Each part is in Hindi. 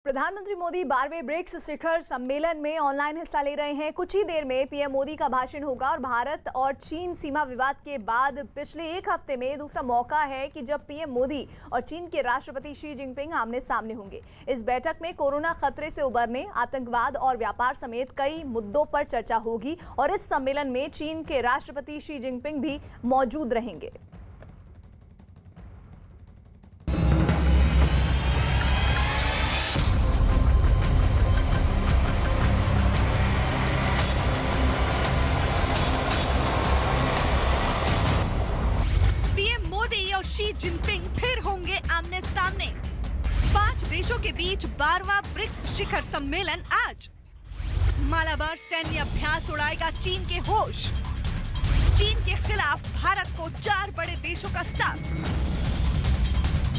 प्रधानमंत्री मोदी 12वें ब्रिक्स शिखर सम्मेलन में ऑनलाइन हिस्सा ले रहे हैं। कुछ ही देर में पीएम मोदी का भाषण होगा और भारत और चीन सीमा विवाद के बाद पिछले एक हफ्ते में दूसरा मौका है कि जब पीएम मोदी और चीन के राष्ट्रपति शी जिनपिंग आमने सामने होंगे। इस बैठक में कोरोना खतरे से उबरने, आतंकवाद और व्यापार समेत कई मुद्दों पर चर्चा होगी और इस सम्मेलन में चीन के राष्ट्रपति शी जिनपिंग भी मौजूद रहेंगे। शी जिनपिंग फिर होंगे आमने सामने। 5 देशों के बीच 12वां ब्रिक्स शिखर सम्मेलन आज। मालाबार सैन्य अभ्यास उड़ाएगा चीन के होश। चीन के खिलाफ भारत को 4 बड़े देशों का साथ।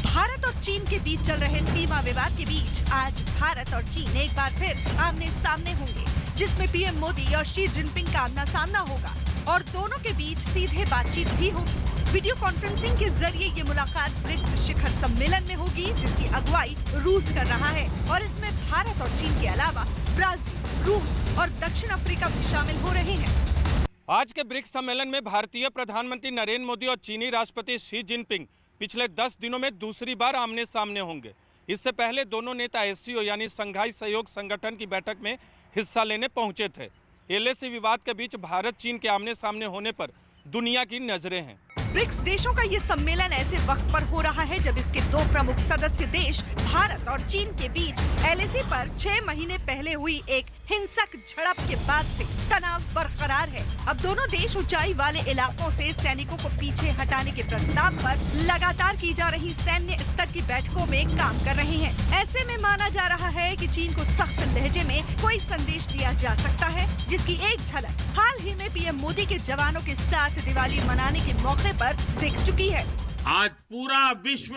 भारत और चीन के बीच चल रहे सीमा विवाद के बीच आज भारत और चीन एक बार फिर आमने सामने होंगे, जिसमें पीएम मोदी और शी जिनपिंग का आमना सामना होगा और दोनों के बीच सीधे बातचीत भी होगी। वीडियो कॉन्फ्रेंसिंग के जरिए ये मुलाकात ब्रिक्स शिखर सम्मेलन में होगी, जिसकी अगुवाई रूस कर रहा है और इसमें भारत और चीन के अलावा ब्राजील, रूस और दक्षिण अफ्रीका भी शामिल हो रहे हैं। आज के ब्रिक्स सम्मेलन में भारतीय प्रधानमंत्री नरेंद्र मोदी और चीनी राष्ट्रपति शी जिनपिंग पिछले 10 दिनों में दूसरी बार आमने सामने होंगे। इससे पहले दोनों नेता एससीओ यानी शंघाई सहयोग संगठन की बैठक में हिस्सा लेने पहुंचे थे। एलएसी विवाद के बीच भारत चीन के आमने सामने होने पर दुनिया की नजरें हैं। ब्रिक्स देशों का ये सम्मेलन ऐसे वक्त पर हो रहा है जब इसके 2 प्रमुख सदस्य देश भारत और चीन के बीच एलएसी पर 6 महीने पहले हुई एक हिंसक झड़प के बाद से तनाव बरकरार है। अब दोनों देश ऊंचाई वाले इलाकों से सैनिकों को पीछे हटाने के प्रस्ताव पर लगातार की जा रही सैन्य स्तर की बैठकों में काम कर रहे हैं। ऐसे में माना जा रहा है कि चीन को सख्त लहजे में कोई संदेश दिया जा सकता है, जिसकी एक झलक हाल ही में पीएम मोदी के जवानों के साथ दिवाली मनाने के मौके पर दिख चुकी है। आज पूरा विश्व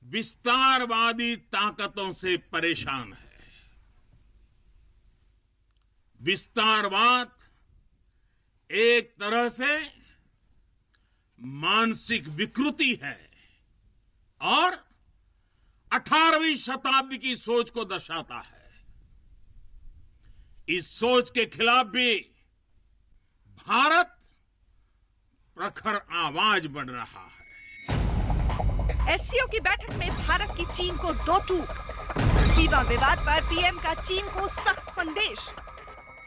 विस्तारवादी ताकतों से परेशान है। विस्तारवाद एक तरह से मानसिक विकृति है और 18वीं शताब्दी की सोच को दर्शाता है। इस सोच के खिलाफ भी भारत प्रखर आवाज बढ़ रहा है। एससीओ की बैठक में भारत की चीन को 2 टूक। सीमा विवाद पर पीएम का चीन को सख्त संदेश।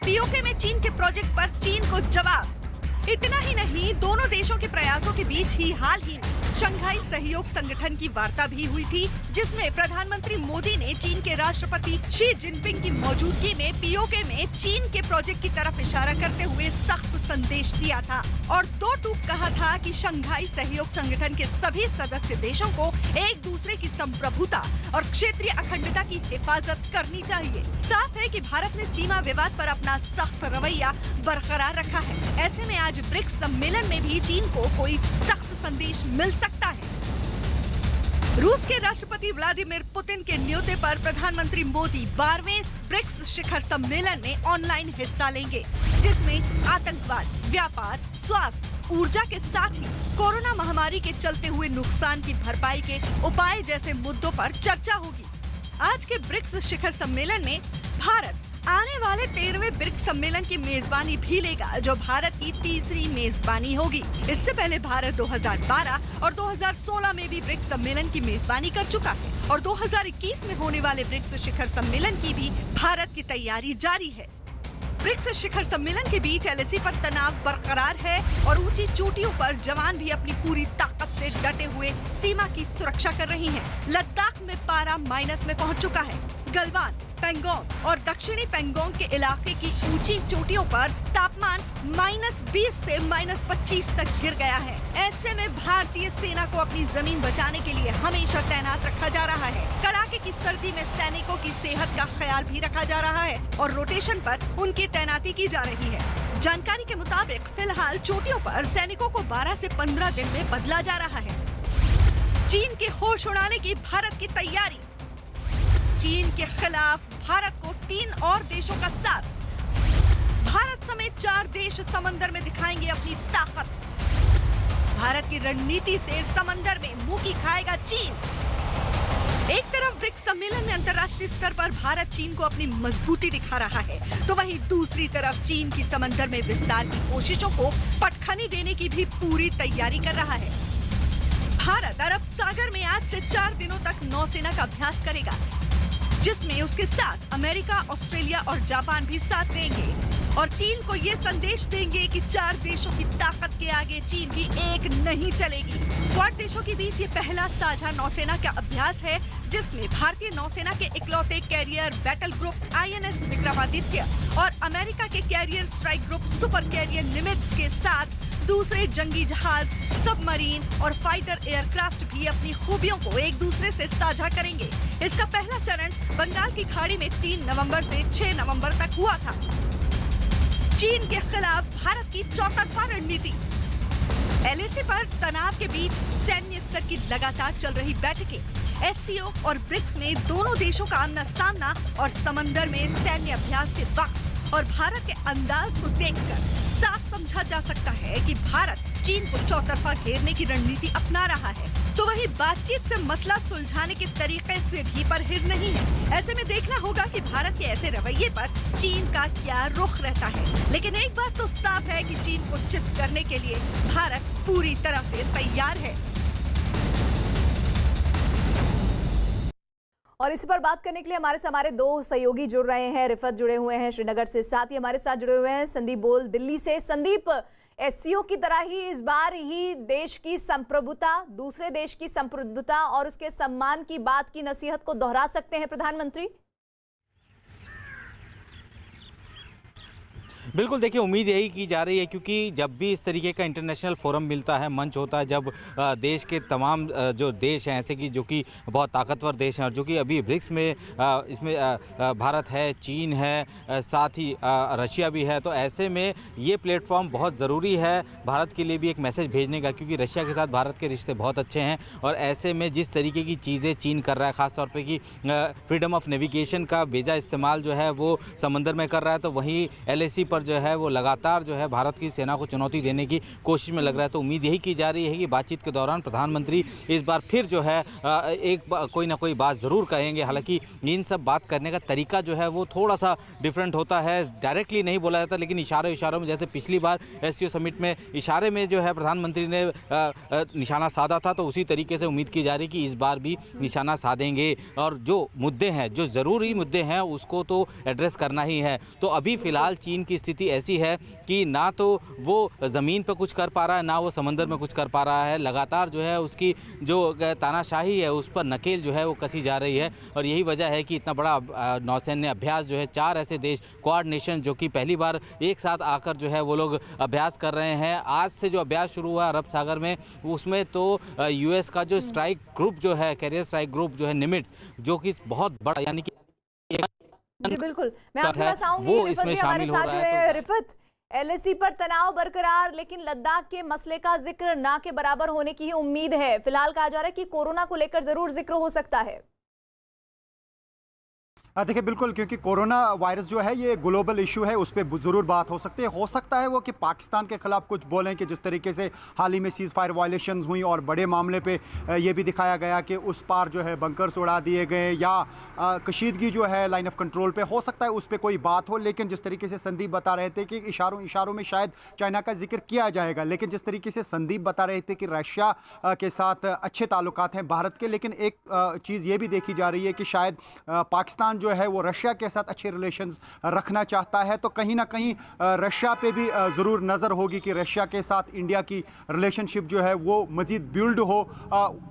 पीओके में चीन के प्रोजेक्ट पर चीन को जवाब। इतना ही नहीं, दोनों देशों के प्रयासों के बीच ही हाल ही में शंघाई सहयोग संगठन की वार्ता भी हुई थी, जिसमें प्रधानमंत्री मोदी ने चीन के राष्ट्रपति शी जिनपिंग की मौजूदगी में पीओके में चीन के प्रोजेक्ट की तरफ इशारा करते हुए सख्त संदेश दिया था और 2 टूक कहा था कि शंघाई सहयोग संगठन के सभी सदस्य देशों को एक दूसरे की संप्रभुता और क्षेत्रीय अखंडता की हिफाजत करनी चाहिए। साफ है कि भारत ने सीमा विवाद पर अपना सख्त रवैया बरकरार रखा है। ऐसे में आज ब्रिक्स सम्मेलन में भी चीन को कोई सख्त संदेश मिल सकता है। रूस के राष्ट्रपति व्लादिमीर पुतिन के न्योते पर प्रधानमंत्री मोदी 12वें ब्रिक्स शिखर सम्मेलन में ऑनलाइन हिस्सा लेंगे, जिसमें आतंकवाद, व्यापार, स्वास्थ्य, ऊर्जा के साथ ही कोरोना महामारी के चलते हुए नुकसान की भरपाई के उपाय जैसे मुद्दों पर चर्चा होगी। आज के ब्रिक्स शिखर सम्मेलन में भारत आने वाले 13वें ब्रिक्स सम्मेलन की मेजबानी भी लेगा, जो भारत की तीसरी मेजबानी होगी। इससे पहले भारत 2012 और 2016 में भी ब्रिक्स सम्मेलन की मेजबानी कर चुका है और 2021 में होने वाले ब्रिक्स शिखर सम्मेलन की भी भारत की तैयारी जारी है। ब्रिक्स शिखर सम्मेलन के बीच एलएसी पर तनाव बरकरार है और ऊंची चोटियों पर जवान भी अपनी पूरी ताकत से डटे हुए सीमा की सुरक्षा कर रहे हैं। लद्दाख में पारा माइनस में पहुंच चुका है। गलवान, पेंगोंग और दक्षिणी पेंगोंग के इलाके की ऊंची चोटियों पर तापमान -20 से -25 तक गिर गया है। ऐसे में भारतीय सेना को अपनी जमीन बचाने के लिए हमेशा तैनात रखा जा रहा है। कड़ाके की सर्दी में सैनिकों की सेहत का ख्याल भी रखा जा रहा है और रोटेशन पर उनकी तैनाती की जा रही है। जानकारी के मुताबिक फिलहाल चोटियों पर सैनिकों को 12 से 15 दिन में बदला जा रहा है। चीन के होश उड़ाने की भारत की तैयारी। चीन के खिलाफ भारत को 3 और देशों का साथ। भारत समेत 4 देश समंदर में दिखाएंगे अपनी ताकत। भारत की रणनीति से समंदर में मुंह की खाएगा चीन। एक तरफ ब्रिक्स सम्मेलन में अंतर्राष्ट्रीय स्तर पर भारत चीन को अपनी मजबूती दिखा रहा है, तो वहीं दूसरी तरफ चीन की समंदर में विस्तार की कोशिशों को पटखनी देने की भी पूरी तैयारी कर रहा है। भारत अरब सागर में आज से 4 दिनों तक नौसेना का अभ्यास करेगा, जिसमें उसके साथ अमेरिका, ऑस्ट्रेलिया और जापान भी साथ देंगे और चीन को ये संदेश देंगे कि 4 देशों की ताकत के आगे चीन की एक नहीं चलेगी। क्वाड देशों के बीच ये पहला साझा नौसेना का अभ्यास है, जिसमें भारतीय नौसेना के इकलौते carrier battle group INS Vikramaditya और अमेरिका के carrier strike group super carrier Nimitz के साथ दूसरे जंगी जहाज, सबमरीन और फाइटर एयरक्राफ्ट भी अपनी खूबियों को एक दूसरे से साझा करेंगे। इसका पहला चरण बंगाल की खाड़ी में 3 नवंबर से 6 नवंबर तक हुआ था। चीन के खिलाफ भारत की चौतरफा रणनीति। LAC पर तनाव के बीच सैन्य स्तर की लगातार चल रही बैठकें, SCO और ब्रिक्स में दोनों देशों का आमना सामना और समंदर में सैन्य अभ्यास के वक्त और भारत के अंदाज को देखकर साफ समझा जा सकता है कि भारत चीन को चौतरफा घेरने की रणनीति अपना रहा है, तो वही बातचीत से मसला सुलझाने के तरीके से भी परहेज नहीं है। ऐसे में देखना होगा कि भारत के ऐसे रवैये पर चीन का क्या रुख रहता है। लेकिन एक बात तो साफ है कि चीन को चित करने के लिए भारत पूरी तरह से तैयार है। और इसी पर बात करने के लिए हमारे 2 सहयोगी जुड़ रहे हैं। रिफत जुड़े हुए हैं श्रीनगर से, साथ ही हमारे साथ जुड़े हुए हैं संदीप बोल दिल्ली से। संदीप, SCO की तरह ही इस बार ही देश की संप्रभुता, दूसरे देश की संप्रभुता और उसके सम्मान की बात की नसीहत को दोहरा सकते हैं प्रधानमंत्री? बिल्कुल, देखिए उम्मीद यही की जा रही है, क्योंकि जब भी इस तरीके का इंटरनेशनल फोरम मिलता है, मंच होता है, जब देश के तमाम जो देश हैं ऐसे कि जो कि बहुत ताकतवर देश हैं और जो कि अभी ब्रिक्स में इसमें भारत है, चीन है, साथ ही रशिया भी है, तो ऐसे में ये प्लेटफॉर्म बहुत ज़रूरी है भारत के लिए भी एक मैसेज भेजने का, क्योंकि रशिया के साथ भारत के रिश्ते बहुत अच्छे हैं। और ऐसे में जिस तरीके की चीज़ें चीन कर रहा है, ख़ासतौर पर कि फ्रीडम ऑफ नेविगेशन का बेजा इस्तेमाल जो है वो समंदर में कर रहा है, तो वहीं LAC पर जो है वो लगातार जो है भारत की सेना को चुनौती देने की कोशिश में लग रहा है। तो उम्मीद यही की जा रही है कि बातचीत के दौरान प्रधानमंत्री इस बार फिर जो है कोई ना कोई बात ज़रूर कहेंगे। हालांकि इन सब बात करने का तरीका जो है वो थोड़ा सा डिफरेंट होता है, डायरेक्टली नहीं बोला जाता, लेकिन इशारों में, जैसे पिछली बार SCO समिट में इशारे में जो है प्रधानमंत्री ने निशाना साधा था, तो उसी तरीके से उम्मीद की जा रही कि इस बार भी निशाना साधेंगे और जो मुद्दे हैं, जो ज़रूरी मुद्दे हैं, उसको तो एड्रेस करना ही है। तो अभी फ़िलहाल चीन की स्थिति ऐसी है कि ना तो वो ज़मीन पर कुछ कर पा रहा है, ना वो समंदर में कुछ कर पा रहा है। लगातार जो है उसकी जो तानाशाही है उस पर नकेल जो है वो कसी जा रही है, और यही वजह है कि इतना बड़ा नौसैन्य अभ्यास जो है 4 ऐसे देश, क्वाड नेशन, जो कि पहली बार एक साथ आकर जो है वो लोग अभ्यास कर रहे हैं। आज से जो अभ्यास शुरू हुआ अरब सागर में, उसमें तो US का जो स्ट्राइक ग्रुप जो है, कैरियर स्ट्राइक ग्रुप जो है निमित्ज, जो कि बहुत बड़ा, यानी कि जी बिल्कुल, मैं आपके पास आऊंगी। वो इसमें शामिल हो रहा है। रिफत, LAC पर तनाव बरकरार, लेकिन लद्दाख के मसले का जिक्र ना के बराबर होने की ही उम्मीद है। फिलहाल कहा जा रहा है कि कोरोना को लेकर जरूर जिक्र हो सकता है। देखिए बिल्कुल, क्योंकि कोरोना वायरस जो है ये ग्लोबल इशू है, उस पर ज़रूर बात हो सकती है। हो सकता है वो कि पाकिस्तान के खिलाफ कुछ बोलें कि जिस तरीके से हाल ही में सीज़ फायर वायलेशंस हुई और बड़े मामले पे ये भी दिखाया गया कि उस पार जो है बंकर्स उड़ा दिए गए, या कशीदगी जो है लाइन ऑफ कंट्रोल पे, हो सकता है उस पर कोई बात हो। लेकिन जिस तरीके से संदीप बता रहे थे कि इशारों में शायद चाइना का जिक्र किया जाएगा, लेकिन जिस तरीके से संदीप बता रहे थे कि रशिया के साथ अच्छे ताल्लुकात हैं भारत के, लेकिन एक चीज़ ये भी देखी जा रही है कि शायद पाकिस्तान जो है वो रशिया के साथ अच्छे रिलेशंस रखना चाहता है। तो कहीं ना कहीं रशिया पे भी ज़रूर नज़र होगी कि रशिया के साथ इंडिया की रिलेशनशिप जो है वो मज़ीद बिल्ड हो।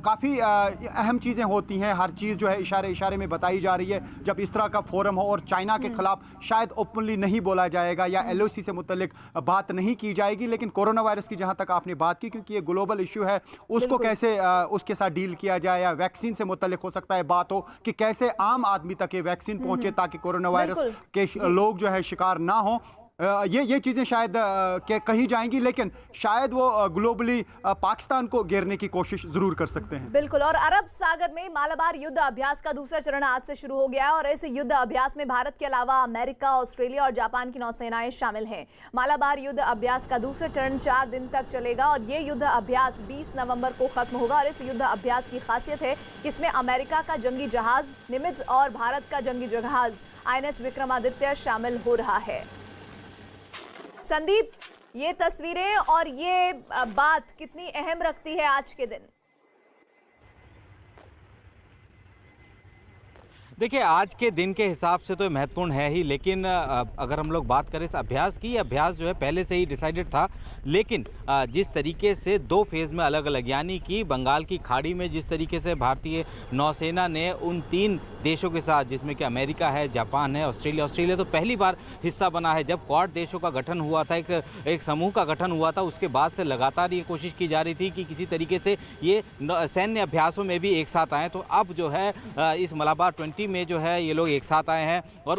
काफ़ी अहम चीज़ें होती हैं, हर चीज़ जो है इशारे में बताई जा रही है। जब इस तरह का फोरम हो और चाइना के खिलाफ शायद ओपनली नहीं बोला जाएगा या LOC से मुतल्लिक बात नहीं की जाएगी, लेकिन कोरोना वायरस की जहाँ तक आपने बात की, क्योंकि ये ग्लोबल इशू है, उसको कैसे उसके साथ डील किया जाए, या वैक्सीन से मुतल्लिक हो सकता है बात हो कि कैसे आम आदमी तक ये वैक्सीन पहुंचे ताकि कोरोना वायरस के लोग जो है शिकार ना हो। ये चीज़ें शायद कही जाएंगी, लेकिन शायद वो ग्लोबली पाकिस्तान को घेरने की कोशिश जरूर कर सकते हैं। बिल्कुल। और अरब सागर में मालाबार युद्ध अभ्यास का दूसरा चरण आज से शुरू हो गया है और इस युद्ध अभ्यास में भारत के अलावा अमेरिका, ऑस्ट्रेलिया और जापान की नौसेनाएं शामिल हैं। मालाबार युद्ध अभ्यास का दूसरा चरण 4 दिन तक चलेगा और ये युद्ध अभ्यास 20 नवंबर को खत्म होगा। और इस युद्ध अभ्यास की खासियत है कि इसमें अमेरिका का जंगी जहाज निमित्ज और भारत का जंगी जहाज INS विक्रमादित्य शामिल हो रहा है। संदीप, ये तस्वीरें और ये बात कितनी अहम रखती है आज के दिन? देखिए, आज के दिन के हिसाब से तो महत्वपूर्ण है ही, लेकिन अगर हम लोग बात करें इस अभ्यास की, अभ्यास जो है पहले से ही डिसाइडेड था, लेकिन जिस तरीके से 2 फेज़ में अलग अलग, यानी कि बंगाल की खाड़ी में जिस तरीके से भारतीय नौसेना ने उन 3 देशों के साथ, जिसमें कि अमेरिका है, जापान है, ऑस्ट्रेलिया तो पहली बार हिस्सा बना है। जब क्वाड देशों का गठन हुआ था, एक समूह का गठन हुआ था, उसके बाद से लगातार ये कोशिश की जा रही थी कि किसी तरीके से ये सैन्य अभ्यासों में भी एक साथ आएँ। तो अब जो है इस मलाबार 20 में जो है ये लोग एक साथ आए हैं और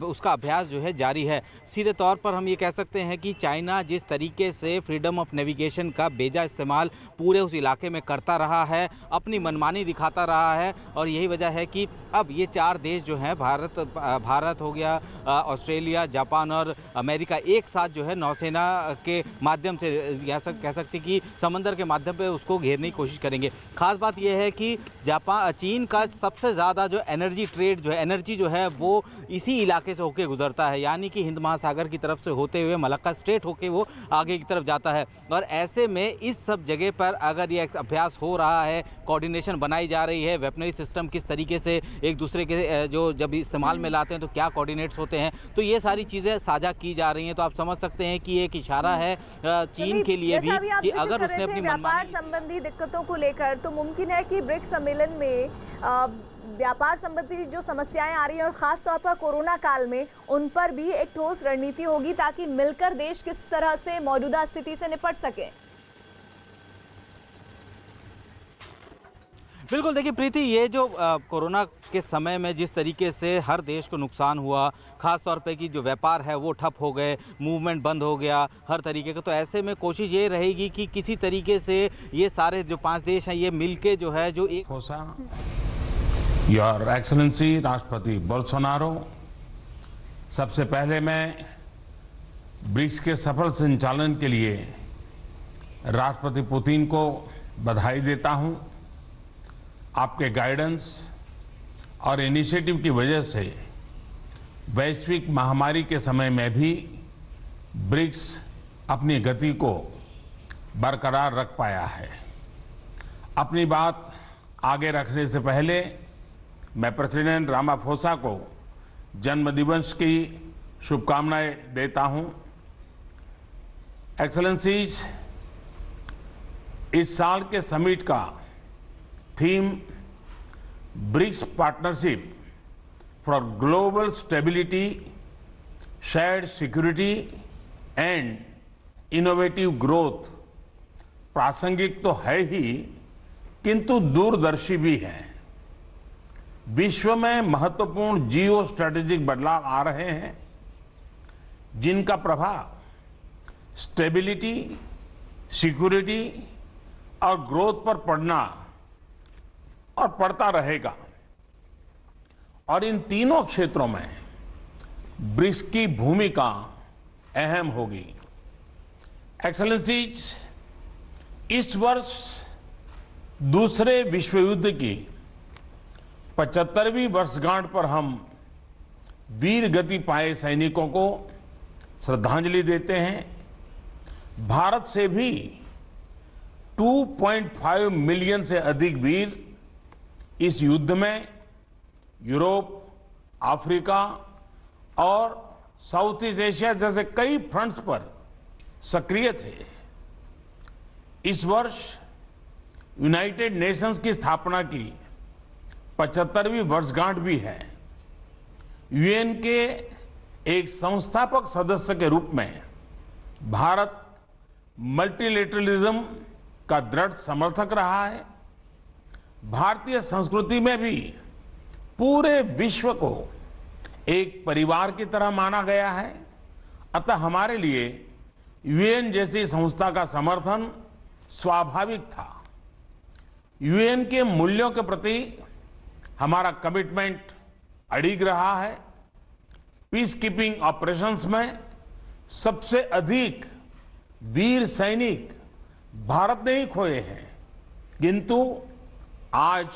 उसका अभ्यास जो है जारी है। सीधे तौर पर हम ये कह सकते हैं कि चाइना जिस तरीके से फ्रीडम ऑफ नेविगेशन का बेजा इस्तेमाल पूरे उस इलाके में करता रहा है, अपनी मनमानी दिखाता रहा है, और यही वजह है कि अब ये 4 देश जो हैं, भारत हो गया, ऑस्ट्रेलिया, जापान और अमेरिका, एक साथ जो है नौसेना के माध्यम से कह सकते कि समंदर के माध्यम पे उसको घेरने की कोशिश करेंगे। खास बात यह है कि चीन का सबसे ज़्यादा जो एनर्जी ट्रेड जो है, एनर्जी जो है वो इसी इलाके से होके गुजरता है, यानी कि हिंद महासागर की तरफ से होते हुए मलक्का स्ट्रेट होके वो आगे की तरफ जाता है। और ऐसे में इस सब जगह पर अगर ये अभ्यास हो रहा है, कोऑर्डिनेशन बनाई जा रही है, वेपनरी सिस्टम किस तरीके से एक दूसरे के जो जब इस्तेमाल में लाते हैं तो क्या कोऑर्डिनेट्स होते हैं, तो ये सारी चीज़ें साझा की जा रही हैं। तो आप समझ सकते हैं कि एक इशारा है चीन के लिए भी कि अगर उसने अपनी व्यापार संबंधी दिक्कतों को लेकर, तो मुमकिन है कि ब्रिक्स सम्मेलन में व्यापार संबंधी जो समस्याएं आ रही हैं और ख़ास तौर पर कोरोना काल में उन पर भी एक ठोस रणनीति होगी ताकि मिलकर देश किस तरह से मौजूदा स्थिति से निपट सके। बिल्कुल। देखिए प्रीति, ये जो कोरोना के समय में जिस तरीके से हर देश को नुकसान हुआ, ख़ास तौर पे कि जो व्यापार है वो ठप हो गए, मूवमेंट बंद हो गया हर तरीके का, तो ऐसे में कोशिश ये रहेगी कि किसी तरीके से ये सारे जो 5 देश हैं ये मिलके जो है जो एक योर एक्सलेंसी राष्ट्रपति बोल्सोनारो, सबसे पहले मैं ब्रिक्स के सफल संचालन के लिए राष्ट्रपति पुतिन को बधाई देता हूं। आपके गाइडेंस और इनिशिएटिव की वजह से वैश्विक महामारी के समय में भी ब्रिक्स अपनी गति को बरकरार रख पाया है। अपनी बात आगे रखने से पहले मैं प्रेसिडेंट रामाफोसा को जन्मदिवस की शुभकामनाएं देता हूं। एक्सेलेंसीज, इस साल के समिट का theme BRICS partnership for global stability, shared security and innovative growth प्रासंगिक तो है ही, किंतु दूरदर्शी भी है। विश्व में महत्वपूर्ण जियो स्ट्रैटेजिक बदलाव आ रहे हैं जिनका प्रभाव स्टेबिलिटी, सिक्योरिटी और ग्रोथ पर पड़ना और पड़ता रहेगा, और इन तीनों क्षेत्रों में ब्रिक्स की भूमिका अहम होगी। एक्सेलेंसीज, इस वर्ष दूसरे विश्व युद्ध की 75वीं वर्षगांठ पर हम वीर गति पाए सैनिकों को श्रद्धांजलि देते हैं। भारत से भी 2.5 मिलियन से अधिक वीर इस युद्ध में यूरोप, अफ्रीका और साउथ ईस्ट एशिया जैसे कई फ्रंट्स पर सक्रिय थे। इस वर्ष यूनाइटेड नेशंस की स्थापना की 75वीं वर्षगांठ भी है। यूएन के एक संस्थापक सदस्य के रूप में भारत मल्टीलेटरलिज्म का दृढ़ समर्थक रहा है। भारतीय संस्कृति में भी पूरे विश्व को एक परिवार की तरह माना गया है अतः हमारे लिए यूएन जैसी संस्था का समर्थन स्वाभाविक था। यूएन के मूल्यों के प्रति हमारा कमिटमेंट अडिग रहा है। पीस कीपिंग ऑपरेशंस में सबसे अधिक वीर सैनिक भारत ने ही खोए हैं, किंतु आज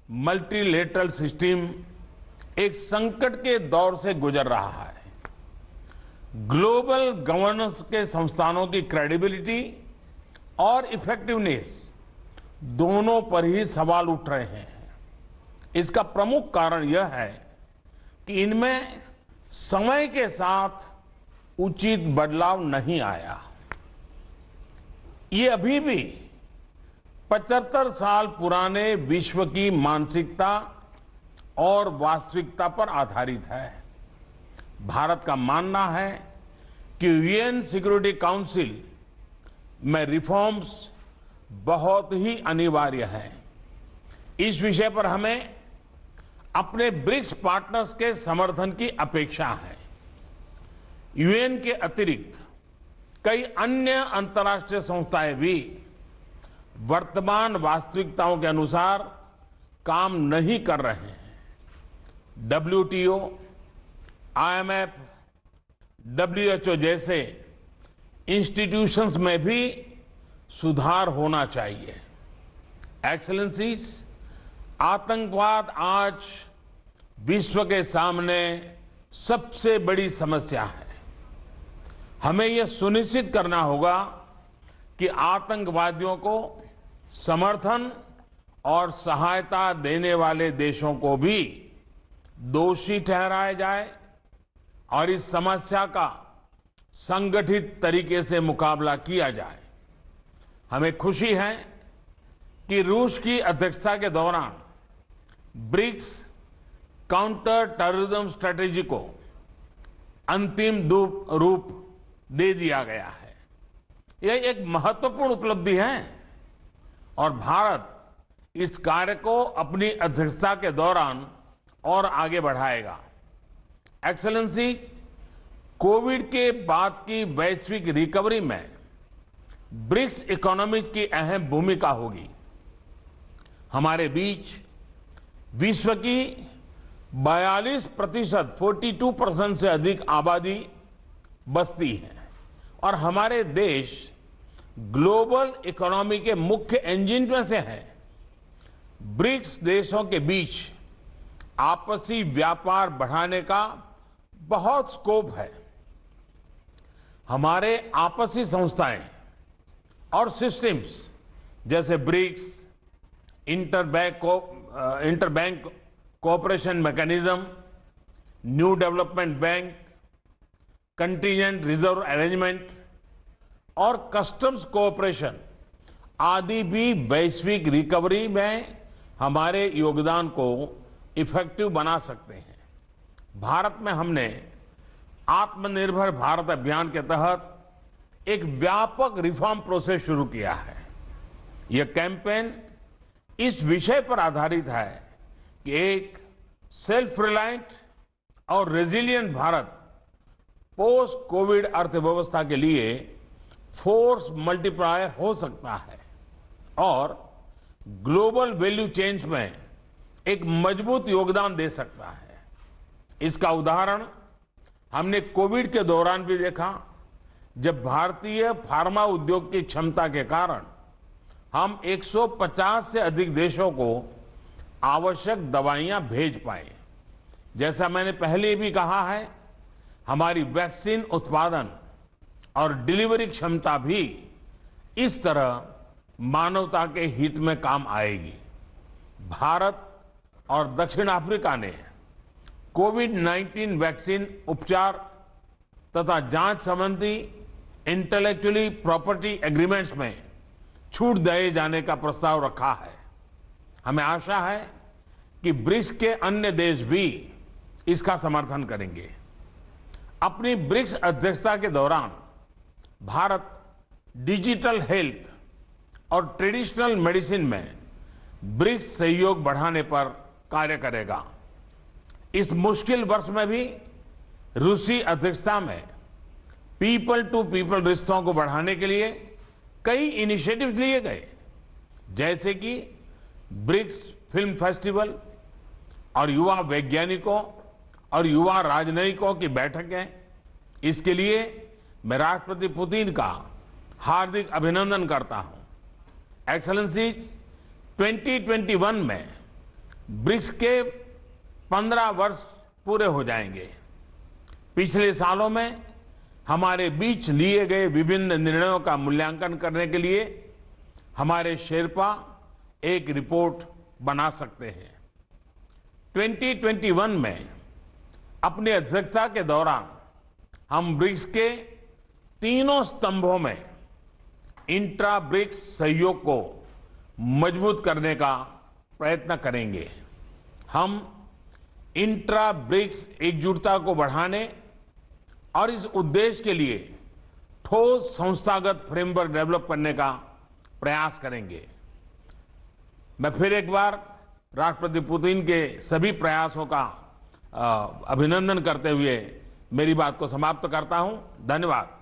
मल्टीलेटरल सिस्टम एक संकट के दौर से गुजर रहा है। ग्लोबल गवर्नेंस के संस्थानों की क्रेडिबिलिटी और इफेक्टिवनेस दोनों पर ही सवाल उठ रहे हैं। इसका प्रमुख कारण यह है कि इनमें समय के साथ उचित बदलाव नहीं आया। ये अभी भी 75 साल पुराने विश्व की मानसिकता और वास्तविकता पर आधारित है। भारत का मानना है कि यूएन सिक्योरिटी काउंसिल में रिफॉर्म्स बहुत ही अनिवार्य है। इस विषय पर हमें अपने ब्रिक्स पार्टनर्स के समर्थन की अपेक्षा है। यूएन के अतिरिक्त कई अन्य अंतर्राष्ट्रीय संस्थाएं भी वर्तमान वास्तविकताओं के अनुसार काम नहीं कर रहे हैं। डब्ल्यूटीओ, आईएमएफ, डब्ल्यूएचओ जैसे इंस्टीट्यूशंस में भी सुधार होना चाहिए। एक्सेलेंसीज, आतंकवाद आज विश्व के सामने सबसे बड़ी समस्या है। हमें यह सुनिश्चित करना होगा कि आतंकवादियों को समर्थन और सहायता देने वाले देशों को भी दोषी ठहराया जाए और इस समस्या का संगठित तरीके से मुकाबला किया जाए। हमें खुशी है कि रूस की अध्यक्षता के दौरान ब्रिक्स काउंटर टेररिज्म स्ट्रेटेजी को अंतिम रूप दे दिया गया है। यह एक महत्वपूर्ण उपलब्धि है और भारत इस कार्य को अपनी अध्यक्षता के दौरान और आगे बढ़ाएगा। एक्सेलेंसी, कोविड के बाद की वैश्विक रिकवरी में ब्रिक्स इकोनॉमीज की अहम भूमिका होगी। हमारे बीच विश्व की 42%, 42% से अधिक आबादी बसती है और हमारे देश ग्लोबल इकोनॉमी के मुख्य इंजन में से हैं। ब्रिक्स देशों के बीच आपसी व्यापार बढ़ाने का बहुत स्कोप है। हमारे आपसी संस्थाएं और सिस्टम्स जैसे BRICS, interbank cooperation mechanism, new development bank, contingent reserve arrangement और कस्टम्स कोऑपरेशन आदि भी वैश्विक रिकवरी में हमारे योगदान को इफेक्टिव बना सकते हैं। भारत में हमने आत्मनिर्भर भारत अभियान के तहत एक व्यापक रिफॉर्म प्रोसेस शुरू किया है। यह कैंपेन इस विषय पर आधारित है कि एक सेल्फ रिलायंट और रेजिलिएंट भारत पोस्ट कोविड अर्थव्यवस्था के लिए फोर्स मल्टीप्लायर हो सकता है और ग्लोबल वैल्यू चेन्स में एक मजबूत योगदान दे सकता है। इसका उदाहरण हमने कोविड के दौरान भी देखा, जब भारतीय फार्मा उद्योग की क्षमता के कारण हम 150 से अधिक देशों को आवश्यक दवाइयां भेज पाए। जैसा मैंने पहले भी कहा है, हमारी वैक्सीन उत्पादन और डिलीवरी क्षमता भी इस तरह मानवता के हित में काम आएगी। भारत और दक्षिण अफ्रीका ने कोविड-19 वैक्सीन उपचार तथा जांच संबंधी इंटेलेक्चुअली प्रॉपर्टी एग्रीमेंट्स में छूट दिए जाने का प्रस्ताव रखा है। हमें आशा है कि ब्रिक्स के अन्य देश भी इसका समर्थन करेंगे। अपनी ब्रिक्स अध्यक्षता के दौरान भारत डिजिटल हेल्थ और ट्रेडिशनल मेडिसिन में ब्रिक्स सहयोग बढ़ाने पर कार्य करेगा। इस मुश्किल वर्ष में भी रूसी अध्यक्षता में पीपल टू पीपल रिश्तों को बढ़ाने के लिए कई इनिशिएटिव्स लिए गए, जैसे कि ब्रिक्स फिल्म फेस्टिवल और युवा वैज्ञानिकों और युवा राजनयिकों की बैठकें। इसके लिए मैं राष्ट्रपति पुतिन का हार्दिक अभिनंदन करता हूं। एक्सेलेंसीज, 2021 में ब्रिक्स के 15 वर्ष पूरे हो जाएंगे। पिछले सालों में हमारे बीच लिए गए विभिन्न निर्णयों का मूल्यांकन करने के लिए हमारे शेरपा एक रिपोर्ट बना सकते हैं। 2021 में अपनी अध्यक्षता के दौरान हम ब्रिक्स के तीनों स्तंभों में इंट्रा ब्रिक्स सहयोग को मजबूत करने का प्रयत्न करेंगे। हम इंट्रा ब्रिक्स एकजुटता को बढ़ाने और इस उद्देश्य के लिए ठोस संस्थागत फ्रेमवर्क डेवलप करने का प्रयास करेंगे। मैं फिर एक बार राष्ट्रपति पुतिन के सभी प्रयासों का अभिनंदन करते हुए मेरी बात को समाप्त करता हूं। धन्यवाद।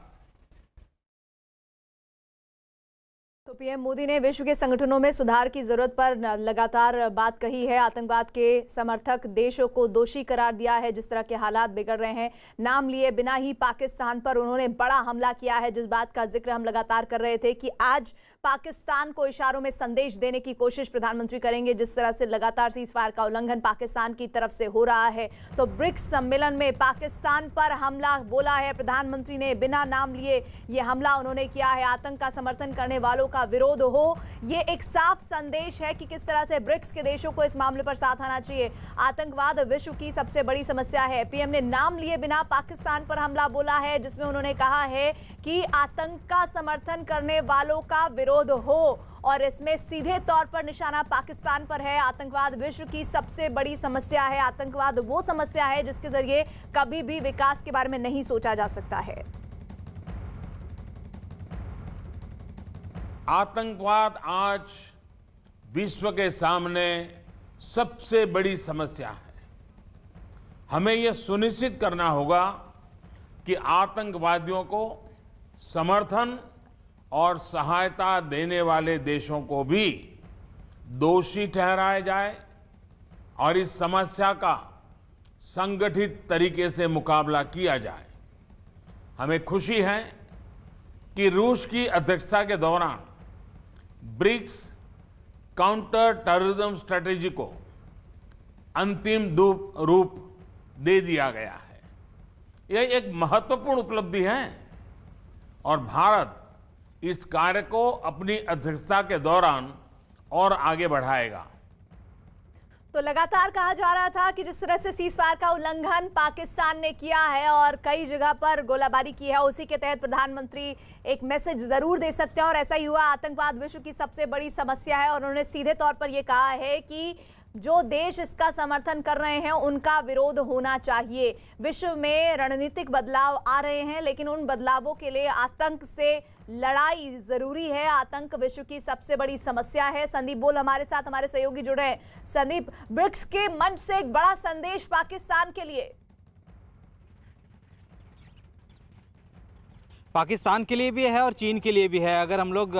तो पीएम मोदी ने विश्व के संगठनों में सुधार की जरूरत पर लगातार बात कही है। आतंकवाद के समर्थक देशों को दोषी करार दिया है जिस तरह के हालात बिगड़ रहे हैं। नाम लिए बिना ही पाकिस्तान पर उन्होंने बड़ा हमला किया है, जिस बात का जिक्र हम लगातार कर रहे थे कि आज पाकिस्तान को इशारों में संदेश देने की कोशिश प्रधानमंत्री करेंगे। जिस तरह से लगातार सीजफायर का उल्लंघन पाकिस्तान की तरफ से हो रहा है, तो ब्रिक्स सम्मेलन में पाकिस्तान पर हमला बोला है प्रधानमंत्री ने। बिना नाम लिए ये हमला उन्होंने किया है। आतंक का समर्थन करने वालों का विरोध हो, ये एक साफ संदेश है कि किस तरह से ब्रिक्स के देशों को इस मामले पर साथ आना चाहिए। आतंकवाद विश्व की सबसे बड़ी समस्या है। पीएम ने नाम लिए बिना पाकिस्तान पर हमला बोला है, जिसमें उन्होंने कहा है कि आतंक का समर्थन करने वालों का विरोध हो और इसमें सीधे तौर पर निशाना पाकिस्तान पर है। आतंकवाद विश्व की सबसे बड़ी समस्या है। आतंकवाद वो समस्या है जिसके जरिए कभी भी विकास के बारे में नहीं सोचा जा सकता है। आतंकवाद आज विश्व के सामने सबसे बड़ी समस्या है। हमें यह सुनिश्चित करना होगा कि आतंकवादियों को समर्थन और सहायता देने वाले देशों को भी दोषी ठहराया जाए और इस समस्या का संगठित तरीके से मुकाबला किया जाए। हमें खुशी है कि रूस की अध्यक्षता के दौरान ब्रिक्स काउंटर टेररिज्म स्ट्रेटेजी को अंतिम रूप दे दिया गया है। यह एक महत्वपूर्ण उपलब्धि है और भारत इस कार्य को अपनी अध्यक्षता के दौरान और आगे बढ़ाएगा। तो लगातार कहा जा रहा था कि जिस तरह से सीजफायर का उल्लंघन पाकिस्तान ने किया है और कई जगह पर गोलाबारी की है, उसी के तहत प्रधानमंत्री एक मैसेज जरूर दे सकते हैं और ऐसा ही हुआ। आतंकवाद विश्व की सबसे बड़ी समस्या है और उन्होंने सीधे तौर पर यह कहा है कि जो देश इसका समर्थन कर रहे हैं उनका विरोध होना चाहिए। विश्व में रणनीतिक बदलाव आ रहे हैं, लेकिन उन बदलावों के लिए आतंक से लड़ाई जरूरी है। आतंक विश्व की सबसे बड़ी समस्या है। संदीप बोल हमारे साथ, हमारे सहयोगी जुड़े हैं। संदीप, ब्रिक्स के मंच से एक बड़ा संदेश पाकिस्तान के लिए। पाकिस्तान के लिए भी है और चीन के लिए भी है। अगर हम लोग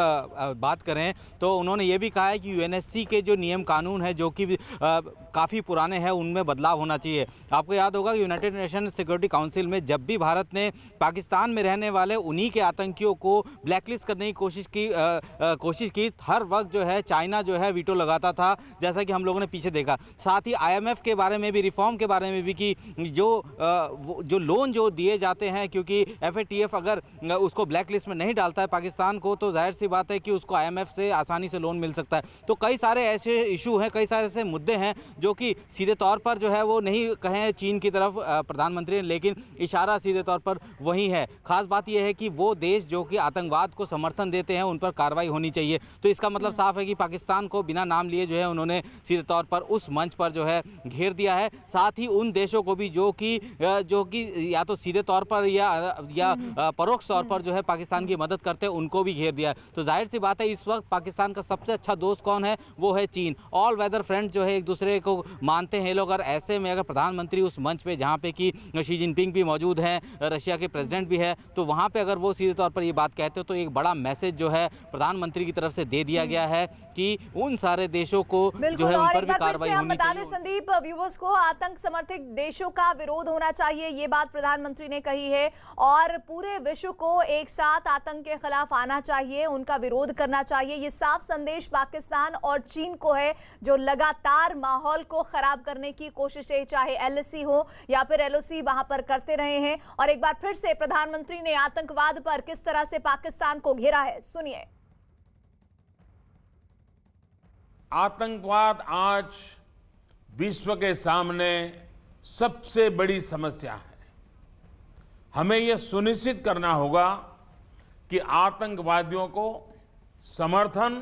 बात करें तो उन्होंने ये भी कहा है कि यूएनएससी के जो नियम कानून है जो कि काफ़ी पुराने हैं, उनमें बदलाव होना चाहिए। आपको याद होगा कि यूनाइटेड नेशन सिक्योरिटी काउंसिल में जब भी भारत ने पाकिस्तान में रहने वाले उन्हीं के आतंकियों को ब्लैकलिस्ट करने की कोशिश की, हर वक्त जो है चाइना जो है वीटो लगाता था, जैसा कि हम लोगों ने पीछे देखा। साथ ही IMF के बारे में भी, रिफॉर्म के बारे में भी कि जो लोन जो दिए जाते हैं, क्योंकि FATF अगर उसको ब्लैक लिस्ट में नहीं डालता है पाकिस्तान को, तो जाहिर सी बात है कि उसको IMF से आसानी से लोन मिल सकता है। तो कई सारे ऐसे इशू हैं, कई सारे ऐसे मुद्दे हैं जो कि सीधे तौर पर जो है वो नहीं कहें चीन की तरफ प्रधानमंत्री ने, लेकिन इशारा सीधे तौर पर वही है। खास बात यह है कि वो देश जो कि आतंकवाद को समर्थन देते हैं उन पर कार्रवाई होनी चाहिए। तो इसका मतलब साफ है कि पाकिस्तान को बिना नाम लिए जो है उन्होंने सीधे तौर पर उस मंच पर जो है घेर दिया है। साथ ही उन देशों को भी जो कि या तो सीधे तौर पर या परोक्ष तौर पर जो है पाकिस्तान की मदद करते हैं, उनको भी घेर दिया है। तो जाहिर सी बात है इस वक्त पाकिस्तान का सबसे अच्छा दोस्त कौन है? वो है चीन। ऑल वेदर फ्रेंड जो है एक दूसरे को मानते हैं लोग। और ऐसे में अगर प्रधानमंत्री उस मंच पे जहाँ पे कि शी जिनपिंग भी मौजूद हैं, रशिया के प्रेसिडेंट भी है, तो वहाँ पे अगर वो सीधे तौर पर ये बात कहते हो तो एक बड़ा मैसेज जो है प्रधानमंत्री की तरफ से दे दिया गया है कि उन सारे देशों को जो है उन पर भी कार्रवाई होनी चाहिए। संदीप, व्यूवर्स को आतंक समर्थित देशों का विरोध होना चाहिए, ये बात प्रधानमंत्री ने कही है, और पूरे विश्व को एक साथ आतंक के खिलाफ आना चाहिए, उनका विरोध करना चाहिए। ये साफ संदेश पाकिस्तान और चीन को है, जो लगातार माहौल को खराब करने की कोशिशें चाहे एलएसी हो या फिर एलओसी वहां पर करते रहे हैं। और एक बार फिर से प्रधानमंत्री ने आतंकवाद पर किस तरह से पाकिस्तान को घेरा है, सुनिए। आतंकवाद आज विश्व के सामने सबसे बड़ी समस्या है। हमें यह सुनिश्चित करना होगा कि आतंकवादियों को समर्थन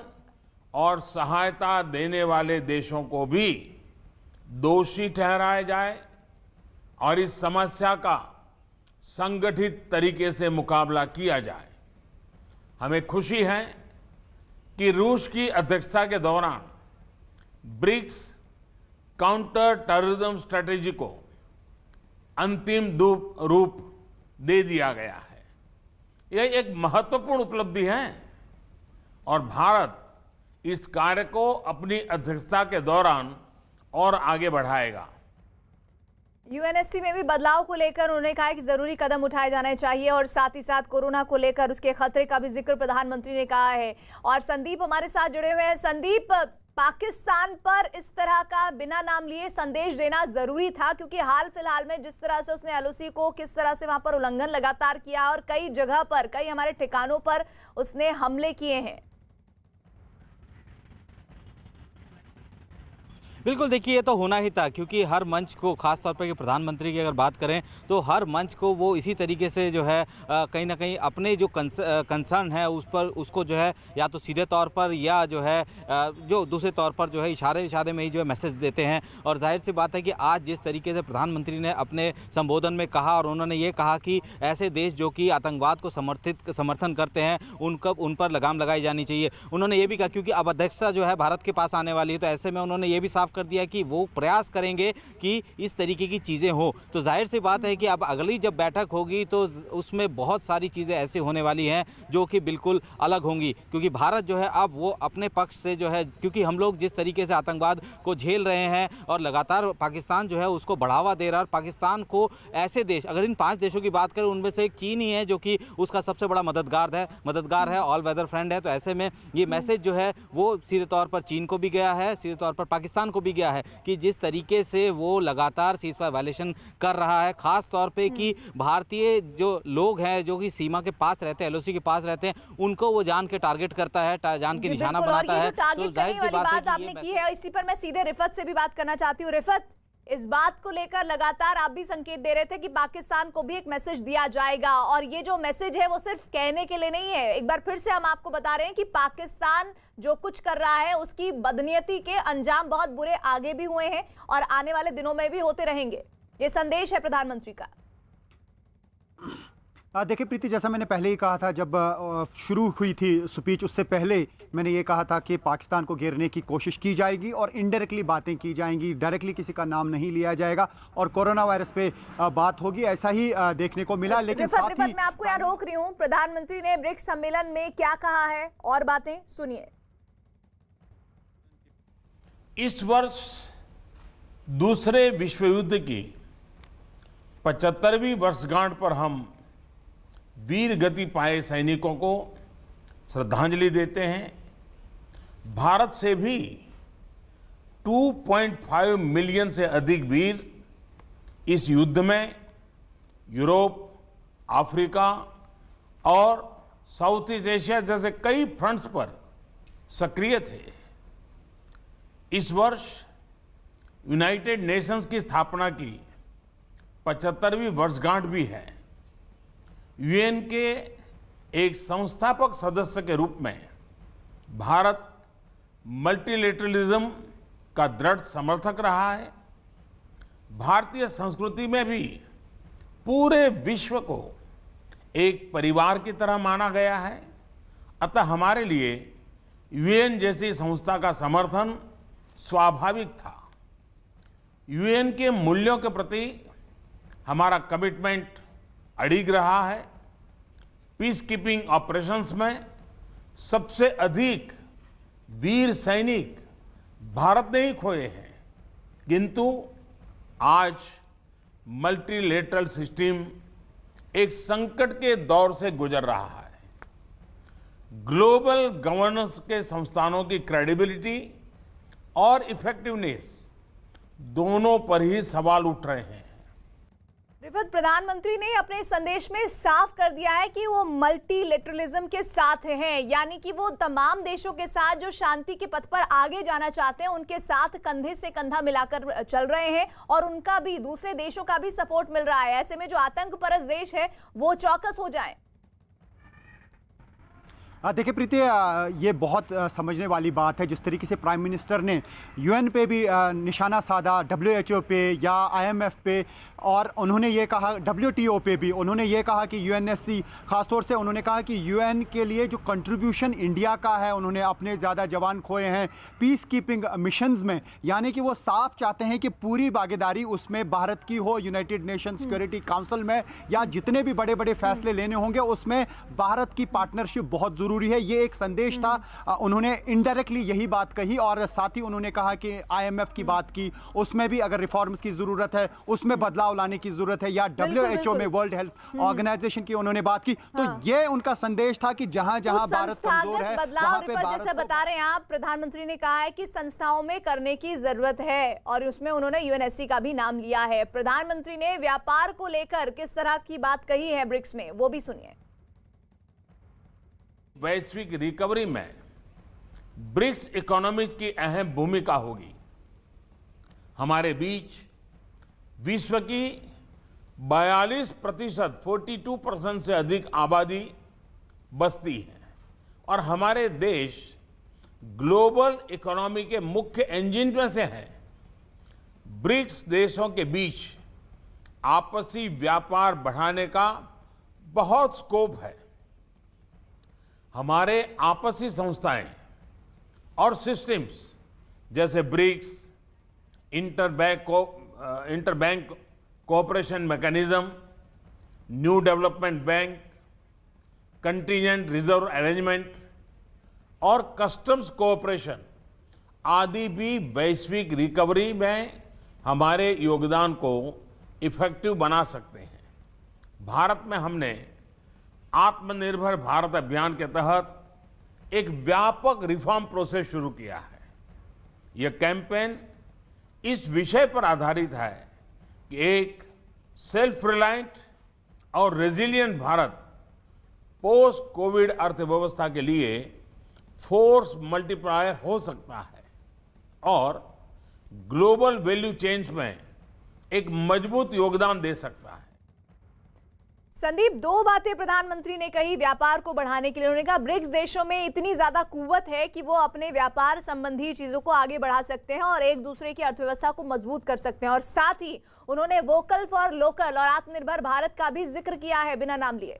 और सहायता देने वाले देशों को भी दोषी ठहराया जाए और इस समस्या का संगठित तरीके से मुकाबला किया जाए। हमें खुशी है कि रूस की अध्यक्षता के दौरान ब्रिक्स काउंटर टेररिज्म स्ट्रेटेजी को अंतिम रूप दे दिया गया है। यह एक महत्वपूर्ण उपलब्धि है और भारत इस कार्य को अपनी अध्यक्षता के दौरान और आगे बढ़ाएगा। यूएनएससी में भी बदलाव को लेकर उन्होंने कहा कि जरूरी कदम उठाए जाने चाहिए और साथ ही साथ कोरोना को लेकर उसके खतरे का भी जिक्र प्रधानमंत्री ने कहा है। और संदीप हमारे साथ जुड़े हुए हैं। संदीप, पाकिस्तान पर इस तरह का बिना नाम लिए संदेश देना जरूरी था, क्योंकि हाल फिलहाल में जिस तरह से उसने एलओसी को किस तरह से वहां पर उल्लंघन लगातार किया और कई जगह पर, कई हमारे ठिकानों पर उसने हमले किए हैं। बिल्कुल, देखिए ये तो होना ही था, क्योंकि हर मंच को, खास तौर पर कि प्रधानमंत्री की अगर बात करें तो हर मंच को वो इसी तरीके से जो है कहीं ना कहीं अपने जो कंसर्न है उस पर, उसको जो है या तो सीधे तौर पर या जो है जो दूसरे तौर पर जो है इशारे में ही जो है मैसेज देते हैं। और जाहिर सी बात है कि आज जिस तरीके से प्रधानमंत्री ने अपने संबोधन में कहा, और उन्होंने ये कहा कि ऐसे देश जो कि आतंकवाद को समर्थन करते हैं उन पर लगाम लगाई जानी चाहिए। उन्होंने ये भी कहा क्योंकि अब अध्यक्षता जो है भारत के पास आने वाली है, तो ऐसे में उन्होंने ये भी साफ कर दिया कि वो प्रयास करेंगे कि इस तरीके की चीज़ें हो। तो जाहिर सी बात है कि अब अगली जब बैठक होगी तो उसमें बहुत सारी चीज़ें ऐसी होने वाली हैं जो कि बिल्कुल अलग होंगी, क्योंकि भारत जो है अब वो अपने पक्ष से जो है, क्योंकि हम लोग जिस तरीके से आतंकवाद को झेल रहे हैं और लगातार पाकिस्तान जो है उसको बढ़ावा दे रहा है, और पाकिस्तान को ऐसे देश, अगर इन 5 देशों की बात करें उनमें से एक चीन ही है जो कि उसका सबसे बड़ा मददगार है, ऑल वेदर फ्रेंड है। तो ऐसे में ये मैसेज जो है वो सीधे तौर पर चीन को भी गया है, सीधे तौर पर पाकिस्तान को भी गया है कि जिस तरीके से वो लगातार सीज़फायर वायलेशन कर रहा है, खास तौर पे कि भारतीय जो लोग हैं जो कि सीमा के पास रहते हैं, एलओसी के पास रहते हैं, उनको वो जान के टारगेट करता है, जान के निशाना बनाता है। तो जाहिर सी बात आपने की है। इसी पर मैं सीधे रिफत से भी बात करना चाहती हूँ। रिफत, इस बात को लेकर लगातार आप भी संकेत दे रहे थे कि पाकिस्तान को भी एक मैसेज दिया जाएगा, और ये जो मैसेज है वो सिर्फ कहने के लिए नहीं है। एक बार फिर से हम आपको बता रहे हैं कि पाकिस्तान जो कुछ कर रहा है उसकी बदनीयती के अंजाम बहुत बुरे आगे भी हुए हैं और आने वाले दिनों में भी होते रहेंगे। ये संदेश है प्रधानमंत्री का। देखिए प्रीति, जैसा मैंने पहले ही कहा था, जब शुरू हुई थी स्पीच उससे पहले मैंने ये कहा था कि पाकिस्तान को घेरने की कोशिश की जाएगी और इनडायरेक्टली बातें की जाएंगी, डायरेक्टली किसी का नाम नहीं लिया जाएगा और कोरोना वायरस पे बात होगी, ऐसा ही देखने को मिला। लेकिन साथ ही मैं आपको यहाँ रोक रही हूँ, प्रधानमंत्री ने ब्रिक्स सम्मेलन में क्या कहा है और बातें सुनिए। इस वर्ष दूसरे विश्व युद्ध की 75वीं वर्षगांठ पर हम वीर गति पाए सैनिकों को श्रद्धांजलि देते हैं। भारत से भी 2.5 मिलियन से अधिक वीर इस युद्ध में यूरोप, अफ्रीका और साउथ ईस्ट एशिया जैसे कई फ्रंट्स पर सक्रिय थे। इस वर्ष यूनाइटेड नेशंस की स्थापना की 75वीं वर्षगांठ भी है। यूएन के एक संस्थापक सदस्य के रूप में भारत मल्टीलेटरलिज्म का दृढ़ समर्थक रहा है। भारतीय संस्कृति में भी पूरे विश्व को एक परिवार की तरह माना गया है। अतः हमारे लिए यूएन जैसी संस्था का समर्थन स्वाभाविक था। यूएन के मूल्यों के प्रति हमारा कमिटमेंट अडिग रहा है। पीस कीपिंग ऑपरेशंस में सबसे अधिक वीर सैनिक भारत ने ही खोए हैं, किंतु आज मल्टीलेटरल सिस्टम एक संकट के दौर से गुजर रहा है। ग्लोबल गवर्नेंस के संस्थानों की क्रेडिबिलिटी और इफेक्टिवनेस दोनों पर ही सवाल उठ रहे हैं। रिफत, प्रधानमंत्री ने अपने संदेश में साफ कर दिया है कि वो मल्टीलेटरलिज्म के साथ हैं, यानी कि वो तमाम देशों के साथ जो शांति के पथ पर आगे जाना चाहते हैं उनके साथ कंधे से कंधा मिलाकर चल रहे हैं और उनका भी, दूसरे देशों का भी सपोर्ट मिल रहा है। ऐसे में जो आतंक परस्त देश है वो चौकस हो जाए। देखिए प्रीति, ये बहुत समझने वाली बात है जिस तरीके से प्राइम मिनिस्टर ने यूएन पे भी निशाना साधा, डब्ल्यूएचओ पे या आईएमएफ पे, और उन्होंने ये कहा डब्ल्यूटीओ पे भी उन्होंने ये कहा कि यूएनएससी, खासतौर से उन्होंने कहा कि यूएन के लिए जो कंट्रीब्यूशन इंडिया का है, उन्होंने अपने ज़्यादा जवान खोए हैं पीस कीपिंग मिशंस में, यानी कि वो साफ चाहते हैं कि पूरी भागीदारी उसमें भारत की हो। यूनाइटेड नेशन सिक्योरिटी काउंसिल में या जितने भी बड़े बड़े फैसले लेने होंगे उसमें भारत की पार्टनरशिप बहुत ज़रूरी है। ये एक संदेश था। उन्होंने इनडायरेक्टली यही बात कही और साथ ही उन्होंने कहा कि आईएमएफ की बात की, उसमें भी अगर रिफॉर्म्स की जरूरत है, उसमें बदलाव लाने की जरूरत है, या डब्ल्यूएचओ में, वर्ल्ड हेल्थ ऑर्गेनाइजेशन की उन्होंने बात की। तो ये उनका संदेश था कि जहां जहां भारत कमजोर है वहां पे भारत, जैसे बता रहे हैं आप, प्रधानमंत्री ने कहा है कि संस्थाओं में करने की जरूरत है और उसमें उन्होंने यूएनएससी का भी नाम लिया है। प्रधानमंत्री ने व्यापार को लेकर किस तरह की बात कही है ब्रिक्स में, वो भी सुनिए। वैश्विक रिकवरी में ब्रिक्स इकोनॉमीज की अहम भूमिका होगी। हमारे बीच विश्व की 42%, 42% से अधिक आबादी बसती है और हमारे देश ग्लोबल इकोनॉमी के मुख्य इंजन में से हैं। ब्रिक्स देशों के बीच आपसी व्यापार बढ़ाने का बहुत स्कोप है। हमारे आपसी संस्थाएं और सिस्टम्स जैसे BRICS, interbank cooperation mechanism, new development bank, contingent reserve arrangement और कस्टम्स कोऑपरेशन आदि भी वैश्विक रिकवरी में हमारे योगदान को इफेक्टिव बना सकते हैं। भारत में हमने आत्मनिर्भर भारत अभियान के तहत एक व्यापक रिफॉर्म प्रोसेस शुरू किया है। यह कैंपेन इस विषय पर आधारित है कि एक सेल्फ रिलायंट और रेजिलिएंट भारत पोस्ट कोविड अर्थव्यवस्था के लिए फोर्स मल्टीप्लायर हो सकता है और ग्लोबल वैल्यू चेन्स में एक मजबूत योगदान दे सकता है। संदीप, दो बातें प्रधानमंत्री ने कही व्यापार को बढ़ाने के लिए। उन्होंने कहा ब्रिक्स देशों में इतनी ज्यादा कुव्वत है कि वो अपने व्यापार संबंधी चीजों को आगे बढ़ा सकते हैं और एक दूसरे की अर्थव्यवस्था को मजबूत कर सकते हैं, और साथ ही उन्होंने वोकल फॉर लोकल और आत्मनिर्भर भारत का भी जिक्र किया है बिना नाम लिए।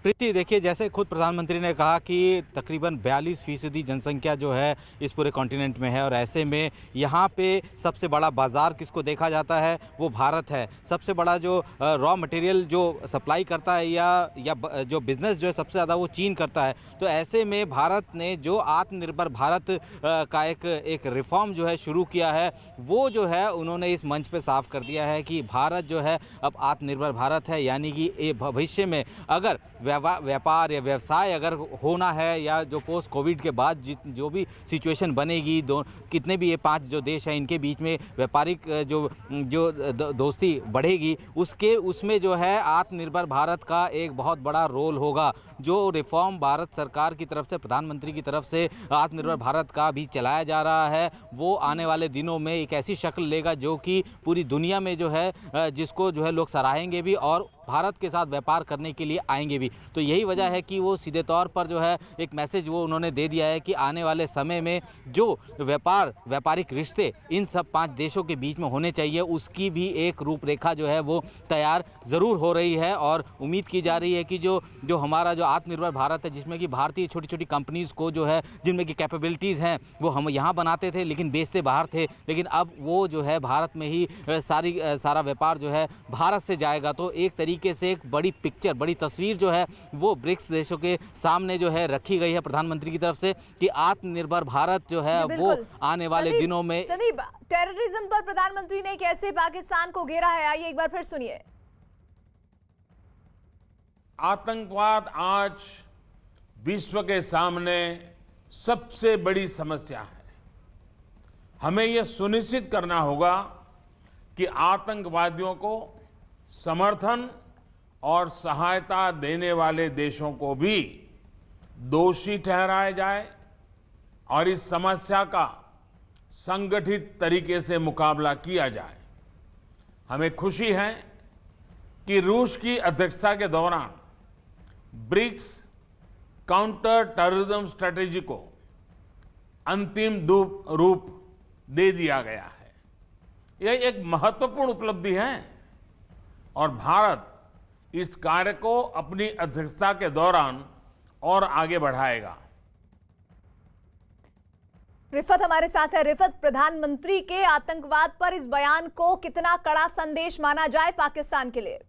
प्रीति, देखिए जैसे खुद प्रधानमंत्री ने कहा कि तकरीबन 42% जनसंख्या जो है इस पूरे कॉन्टिनेंट में है और ऐसे में यहाँ पे सबसे बड़ा बाज़ार किसको देखा जाता है, वो भारत है। सबसे बड़ा जो रॉ मटेरियल जो सप्लाई करता है या जो बिज़नेस जो है सबसे ज़्यादा वो चीन करता है। तो ऐसे में भारत ने जो आत्मनिर्भर भारत का एक रिफॉर्म जो है शुरू किया है, वो जो है उन्होंने इस मंच पे साफ कर दिया है कि भारत जो है अब आत्मनिर्भर भारत है, यानी कि भविष्य में अगर व्यापार या व्यवसाय अगर होना है या जो पोस्ट कोविड के बाद जो भी सिचुएशन बनेगी, कितने भी ये 5 जो देश हैं इनके बीच में व्यापारिक जो दोस्ती बढ़ेगी, उसमें जो है आत्मनिर्भर भारत का एक बहुत बड़ा रोल होगा। जो रिफॉर्म भारत सरकार की तरफ से, प्रधानमंत्री की तरफ से आत्मनिर्भर भारत का भी चलाया जा रहा है, वो आने वाले दिनों में एक ऐसी शक्ल लेगा जो कि पूरी दुनिया में जो है जिसको जो है लोग सराहेंगे भी और भारत के साथ व्यापार करने के लिए आएंगे भी। तो यही वजह है कि वो सीधे तौर पर जो है एक मैसेज वो उन्होंने दे दिया है कि आने वाले समय में जो व्यापारिक रिश्ते इन सब 5 देशों के बीच में होने चाहिए, उसकी भी एक रूपरेखा जो है वो तैयार ज़रूर हो रही है। और उम्मीद की जा रही है कि जो हमारा जो आत्मनिर्भर भारत है, जिसमें कि भारतीय छोटी छोटी कंपनीज़ को जो है जिनमें की कैपेबिलिटीज़ हैं वो हम यहाँ बनाते थे लेकिन बेचते बाहर थे, लेकिन अब वो जो है भारत में ही सारा व्यापार जो है भारत से जाएगा। तो एक तरीके से एक बड़ी पिक्चर, बड़ी तस्वीर जो है वो ब्रिक्स देशों के सामने जो है रखी गई है प्रधानमंत्री की तरफ से कि आत्मनिर्भर भारत जो है वो आने वाले दिनों में। संदीप, टेररिज्म पर प्रधानमंत्री ने कैसे पाकिस्तान को घेरा है, आइए एक बार फिर सुनिए। आतंकवाद आज विश्व के सामने सबसे बड़ी समस्या है। हमें यह सुनिश्चित करना होगा कि आतंकवादियों को समर्थन और सहायता देने वाले देशों को भी दोषी ठहराया जाए और इस समस्या का संगठित तरीके से मुकाबला किया जाए। हमें खुशी है कि रूस की अध्यक्षता के दौरान ब्रिक्स काउंटर टेररिज्म स्ट्रेटेजी को अंतिम रूप दे दिया गया है। यह एक महत्वपूर्ण उपलब्धि है और भारत इस कार्य को अपनी अध्यक्षता के दौरान और आगे बढ़ाएगा। रिफत हमारे साथ है। रिफत, प्रधानमंत्री के आतंकवाद पर इस बयान को कितना कड़ा संदेश माना जाए पाकिस्तान के लिए?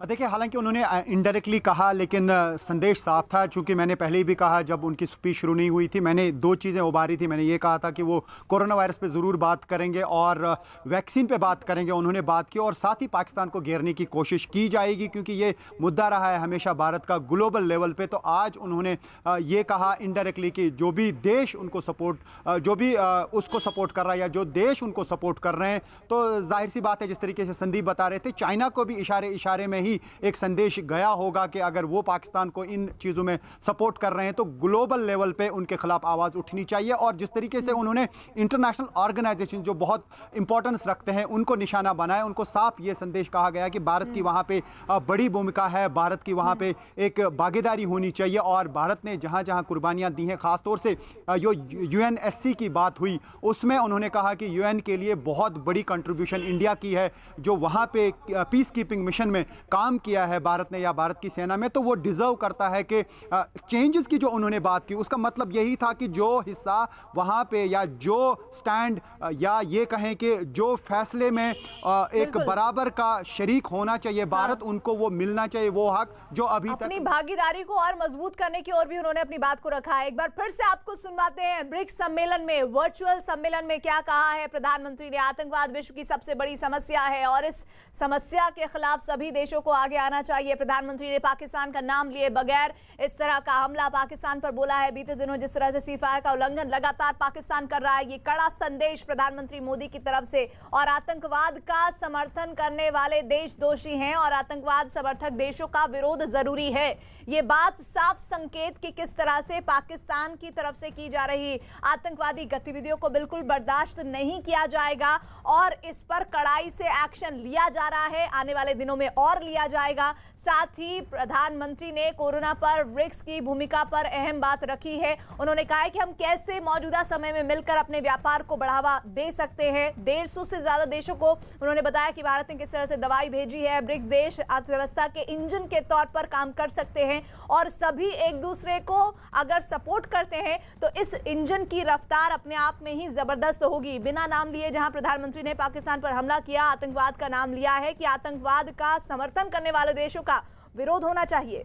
देखिए, हालांकि उन्होंने इनडायरेक्टली कहा लेकिन संदेश साफ था। चूंकि मैंने पहले ही भी कहा, जब उनकी स्पीच शुरू नहीं हुई थी, मैंने 2 चीज़ें उभारी थी। मैंने ये कहा था कि वो कोरोना वायरस पे ज़रूर बात करेंगे और वैक्सीन पे बात करेंगे। उन्होंने बात की और साथ ही पाकिस्तान को घेरने की कोशिश की जाएगी क्योंकि ये मुद्दा रहा है हमेशा भारत का ग्लोबल लेवल पे। तो आज उन्होंने ये कहा इनडायरेक्टली कि जो भी देश उनको उसको सपोर्ट कर रहा है या जो देश उनको सपोर्ट कर रहे हैं, तो जाहिर सी बात है, जिस तरीके से संदीप बता रहे थे, चाइना को भी इशारे में ही एक संदेश गया होगा कि अगर वो पाकिस्तान को इन चीज़ों में सपोर्ट कर रहे हैं तो ग्लोबल लेवल पे उनके खिलाफ आवाज़ उठनी चाहिए। और जिस तरीके से उन्होंने इंटरनेशनल ऑर्गेनाइजेशन जो बहुत इंपॉर्टेंस रखते हैं उनको निशाना बनाया, उनको साफ ये संदेश कहा गया कि भारत की वहाँ पे बड़ी भूमिका है, भारत की वहाँ पे एक भागीदारी होनी चाहिए। और भारत ने जहाँ जहाँ कुर्बानियाँ दी हैं, ख़ासतौर से जो UNSC की बात हुई उसमें उन्होंने कहा कि UN के लिए बहुत बड़ी कंट्रीब्यूशन इंडिया की है, जो वहाँ पे पीस कीपिंग मिशन में काम किया है भारत ने या भारत की सेना में, तो वो डिजर्व करता है कि चेंजेस की जो उन्होंने बात की उसका मतलब यही था कि जो हिस्सा वहाँ पे या जो स्टैंड या ये कहें कि जो फैसले में एक बराबर का शरीक होना चाहिए भारत, उनको वो मिलना चाहिए वो हक जो अभी तक। अपनी भागीदारी को और मजबूत करने की ओर भी उन्होंने अपनी बात को रखा है। एक बार फिर से आपको सुनवाते हैं ब्रिक्स सम्मेलन में, वर्चुअल सम्मेलन में क्या कहा है प्रधानमंत्री ने। आतंकवाद विश्व की सबसे बड़ी समस्या है और इस समस्या के खिलाफ सभी देशों को आगे आना चाहिए। प्रधानमंत्री ने पाकिस्तान का नाम लिए बगैर इस तरह का हमला पाकिस्तान पर बोला है। बीते दिनों जिस तरह से सीज़फायर का उल्लंघन लगातार पाकिस्तान कर रहा है, ये कड़ा संदेश प्रधानमंत्री मोदी की तरफ से। और आतंकवाद का समर्थन करने वाले देश दोषी हैं और आतंकवाद समर्थक देशों का विरोध जरूरी है। ये बात साफ संकेत कि किस तरह से पाकिस्तान की तरफ से की जा रही आतंकवादी गतिविधियों को बिल्कुल बर्दाश्त नहीं किया जाएगा और इस पर कड़ाई से एक्शन लिया जा रहा है, आने वाले दिनों में और लिया जाएगा। साथ ही प्रधानमंत्री ने कोरोना पर ब्रिक्स की भूमिका पर अहम बात रखी है। उन्होंने कहा है कि हम कैसे मौजूदा समय में मिलकर अपने व्यापार को बढ़ावा दे सकते हैं। 150 से ज्यादा देशों को उन्होंने बताया कि भारत ने किस तरह से दवाई भेजी है। ब्रिक्स देश अर्थव्यवस्था के इंजन के तौर पर काम कर सकते हैं और सभी एक दूसरे को अगर सपोर्ट करते हैं तो इस इंजन की रफ्तार अपने आप में ही जबरदस्त होगी। बिना नाम लिए जहां प्रधानमंत्री ने पाकिस्तान पर हमला किया, आतंकवाद का नाम लिया है कि आतंकवाद का समर्थन करने वाले देशों का विरोध होना चाहिए।